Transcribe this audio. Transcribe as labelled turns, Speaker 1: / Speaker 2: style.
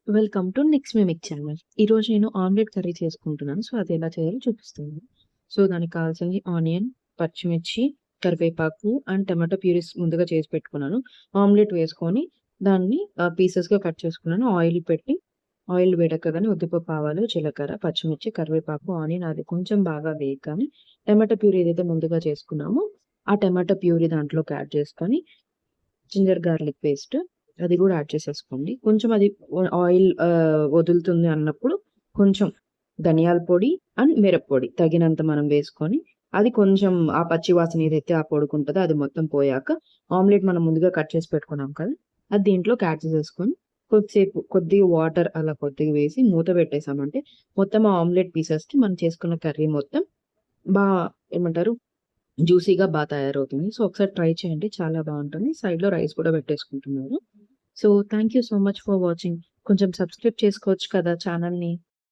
Speaker 1: Welcome to next mimic channel. ఈరోజు నేను omelette curry చేసుకుంటున్నాను. సో, అది ఎలా చేయాలో చూపిస్తాను. సో, దానికి కావాల్సింది ఆనియన్, పచ్చిమిర్చి, కరివేపాకు అండ్ టమాటో ప్యూరీస్ ముందుగా చేసి పెట్టుకున్నాను. ఆమ్లెట్ వేసుకొని దాన్ని పీసెస్‌గా కట్ చేసుకున్నాను. ఆయిల్ వేడెక్కగానే ఉద్దిపప్పు, ఆవాలు, జీలకర్ర, పచ్చిమిర్చి, కరివేపాకు, ఆనియన్ అది కొంచెం బాగా వేగగానే టమాటో ప్యూరీ ఏదైతే ముందుగా చేసుకున్నామో ఆ టమాటో ప్యూరీ దాంట్లోకి యాడ్ చేసుకొని జింజర్ గార్లిక్ పేస్ట్ అది కూడా యాడ్ చేసేసుకోండి. కొంచెం అది ఆయిల్ వదులుతుంది అన్నప్పుడు కొంచెం ధనియాల పొడి అండ్ మిరప్పొడి తగినంత మనం వేసుకొని అది కొంచెం ఆ పచ్చి వాసన ఏదైతే ఆ పొడికుంటదో అది మొత్తం పోయాక ఆమ్లెట్ మనం ముందుగా కట్ చేసి పెట్టుకున్నాం కదా! అది దీంట్లోకి యాడ్ చేసేసుకొని కొద్దిగా వాటర్ అలా కొద్దిగా వేసి మూత పెట్టేసామంటే మొత్తం ఆ ఆమ్లెట్ పీసెస్‌కి మనం చేసుకున్న కర్రీ మొత్తం బా ఏమంటారు జ్యూసీగా తయారవుతుంది. సో, ఒకసారి ట్రై చేయండి. చాలా బావుంటుంది. సైడ్‌లో రైస్ కూడా పెట్టేసుకుంటున్నారు. So, thank you so much for watching. కొంచెం సబ్స్క్రైబ్ చేసుకోవచ్చు కదా ఛానెల్‌ని.